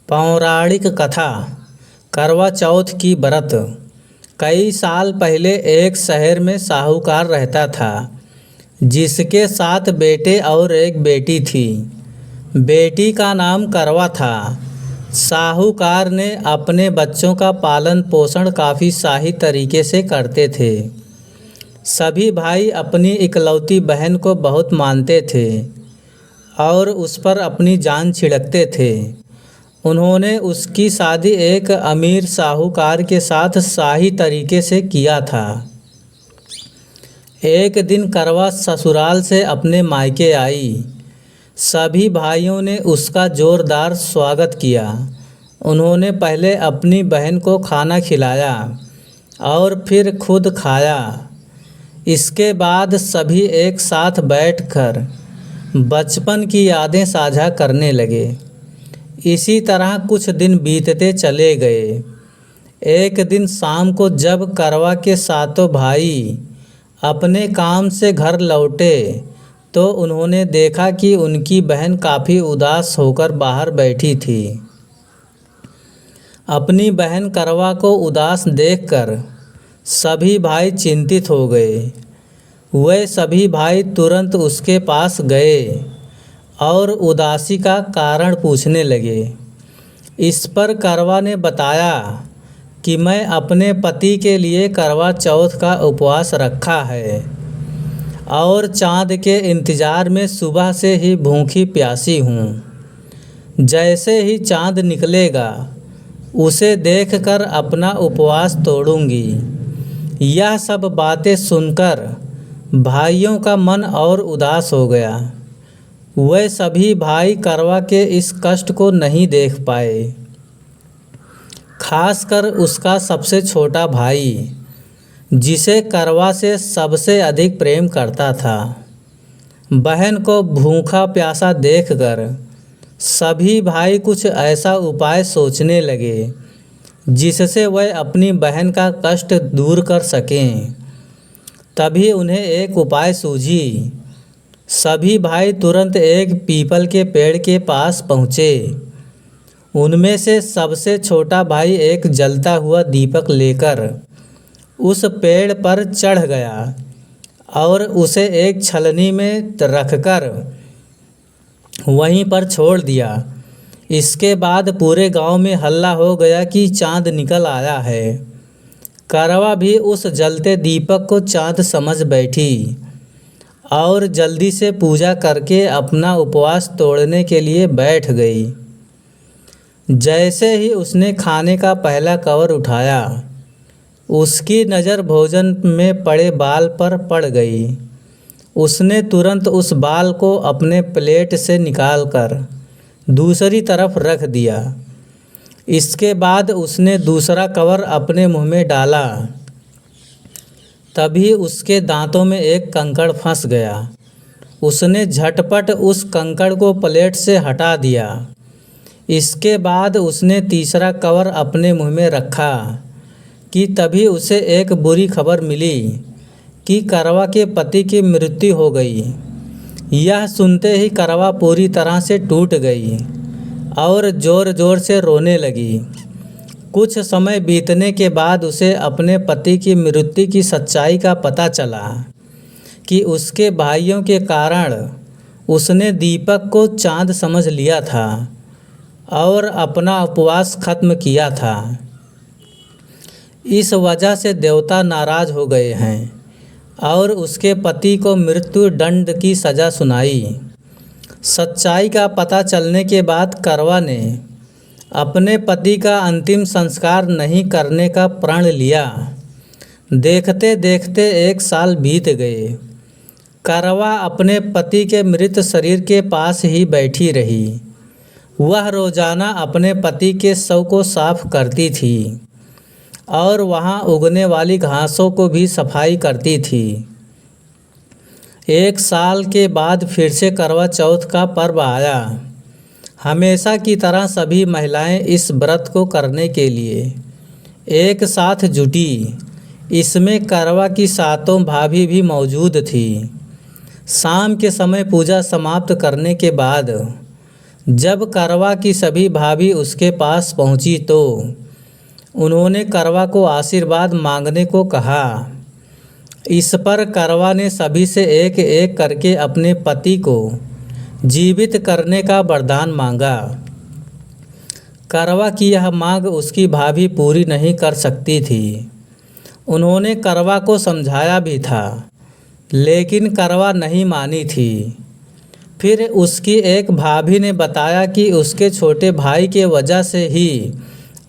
पौराणिक कथा करवा चौथ की व्रत। कई साल पहले एक शहर में साहूकार रहता था, जिसके 7 बेटे और एक बेटी थी। बेटी का नाम करवा था। साहूकार ने अपने बच्चों का पालन पोषण काफ़ी शाही तरीके से करते थे। सभी भाई अपनी इकलौती बहन को बहुत मानते थे और उस पर अपनी जान छिड़कते थे। उन्होंने उसकी शादी एक अमीर साहूकार के साथ शाही तरीके से किया था। एक दिन करवा ससुराल से अपने मायके आई। सभी भाइयों ने उसका जोरदार स्वागत किया। उन्होंने पहले अपनी बहन को खाना खिलाया और फिर खुद खाया। इसके बाद सभी एक साथ बैठकर बचपन की यादें साझा करने लगे। इसी तरह कुछ दिन बीतते चले गए। एक दिन शाम को जब करवा के 7 भाई अपने काम से घर लौटे तो उन्होंने देखा कि उनकी बहन काफ़ी उदास होकर बाहर बैठी थी। अपनी बहन करवा को उदास देखकर सभी भाई चिंतित हो गए। वे सभी भाई तुरंत उसके पास गए और उदासी का कारण पूछने लगे। इस पर करवा ने बताया कि मैं अपने पति के लिए करवा चौथ का उपवास रखा है और चाँद के इंतज़ार में सुबह से ही भूखी प्यासी हूँ। जैसे ही चाँद निकलेगा उसे देखकर अपना उपवास तोड़ूंगी। यह सब बातें सुनकर भाइयों का मन और उदास हो गया। वे सभी भाई करवा के इस कष्ट को नहीं देख पाए, खासकर उसका सबसे छोटा भाई, जिसे करवा से सबसे अधिक प्रेम करता था। बहन को भूखा प्यासा देखकर सभी भाई कुछ ऐसा उपाय सोचने लगे जिससे वह अपनी बहन का कष्ट दूर कर सकें। तभी उन्हें एक उपाय सूझी। सभी भाई तुरंत एक पीपल के पेड़ के पास पहुँचे। उनमें से सबसे छोटा भाई एक जलता हुआ दीपक लेकर उस पेड़ पर चढ़ गया और उसे एक छलनी में रखकर वहीं पर छोड़ दिया। इसके बाद पूरे गांव में हल्ला हो गया कि चाँद निकल आया है। करवा भी उस जलते दीपक को चाँद समझ बैठी और जल्दी से पूजा करके अपना उपवास तोड़ने के लिए बैठ गई। जैसे ही उसने खाने का पहला कवर उठाया, उसकी नज़र भोजन में पड़े बाल पर पड़ गई। उसने तुरंत उस बाल को अपने प्लेट से निकालकर दूसरी तरफ रख दिया। इसके बाद उसने दूसरा कवर अपने मुंह में डाला। तभी उसके दांतों में एक कंकड़ फंस गया। उसने झटपट उस कंकड़ को प्लेट से हटा दिया। इसके बाद उसने तीसरा कवर अपने मुंह में रखा कि तभी उसे एक बुरी खबर मिली कि करवा के पति की मृत्यु हो गई। यह सुनते ही करवा पूरी तरह से टूट गई और ज़ोर ज़ोर से रोने लगी। कुछ समय बीतने के बाद उसे अपने पति की मृत्यु की सच्चाई का पता चला कि उसके भाइयों के कारण उसने दीपक को चाँद समझ लिया था और अपना उपवास खत्म किया था। इस वजह से देवता नाराज़ हो गए हैं और उसके पति को मृत्यु दंड की सज़ा सुनाई। सच्चाई का पता चलने के बाद करवा ने अपने पति का अंतिम संस्कार नहीं करने का प्रण लिया। देखते देखते 1 साल बीत गए। करवा अपने पति के मृत शरीर के पास ही बैठी रही। वह रोज़ाना अपने पति के शव को साफ करती थी और वहाँ उगने वाली घासों को भी सफाई करती थी। 1 साल के बाद फिर से करवा चौथ का पर्व आया। हमेशा की तरह सभी महिलाएं इस व्रत को करने के लिए एक साथ जुटी। इसमें करवा की 7 भाभी भी मौजूद थी। शाम के समय पूजा समाप्त करने के बाद जब करवा की सभी भाभी उसके पास पहुंची तो उन्होंने करवा को आशीर्वाद मांगने को कहा। इस पर करवा ने सभी से एक एक करके अपने पति को जीवित करने का वरदान मांगा। करवा की यह मांग उसकी भाभी पूरी नहीं कर सकती थी। उन्होंने करवा को समझाया भी था, लेकिन करवा नहीं मानी थी। फिर उसकी एक भाभी ने बताया कि उसके छोटे भाई के वजह से ही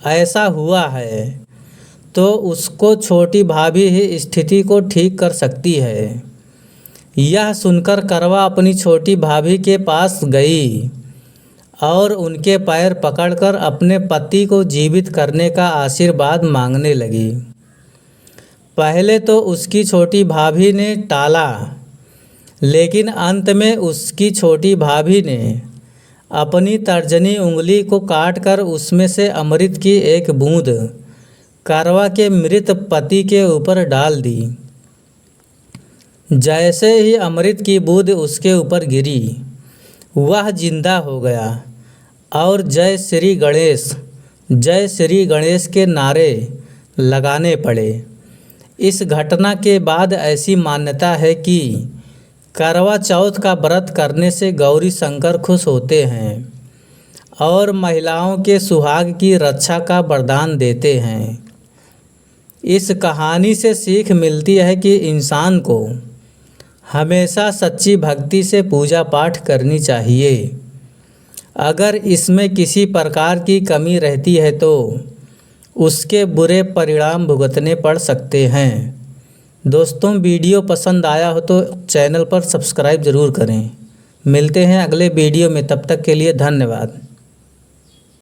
ऐसा हुआ है, तो उसको छोटी भाभी ही स्थिति को ठीक कर सकती है। यह सुनकर करवा अपनी छोटी भाभी के पास गई और उनके पैर पकड़कर अपने पति को जीवित करने का आशीर्वाद मांगने लगी। पहले तो उसकी छोटी भाभी ने टाला, लेकिन अंत में उसकी छोटी भाभी ने अपनी तर्जनी उंगली को काटकर उसमें से अमृत की एक बूंद करवा के मृत पति के ऊपर डाल दी। जैसे ही अमृत की बूंद उसके ऊपर गिरी, वह जिंदा हो गया और जय श्री गणेश के नारे लगाने पड़े। इस घटना के बाद ऐसी मान्यता है कि करवा चौथ का व्रत करने से गौरी शंकर खुश होते हैं और महिलाओं के सुहाग की रक्षा का वरदान देते हैं। इस कहानी से सीख मिलती है कि इंसान को हमेशा सच्ची भक्ति से पूजा पाठ करनी चाहिए। अगर इसमें किसी प्रकार की कमी रहती है तो उसके बुरे परिणाम भुगतने पड़ सकते हैं। दोस्तों, वीडियो पसंद आया हो तो चैनल पर सब्सक्राइब ज़रूर करें। मिलते हैं अगले वीडियो में, तब तक के लिए धन्यवाद।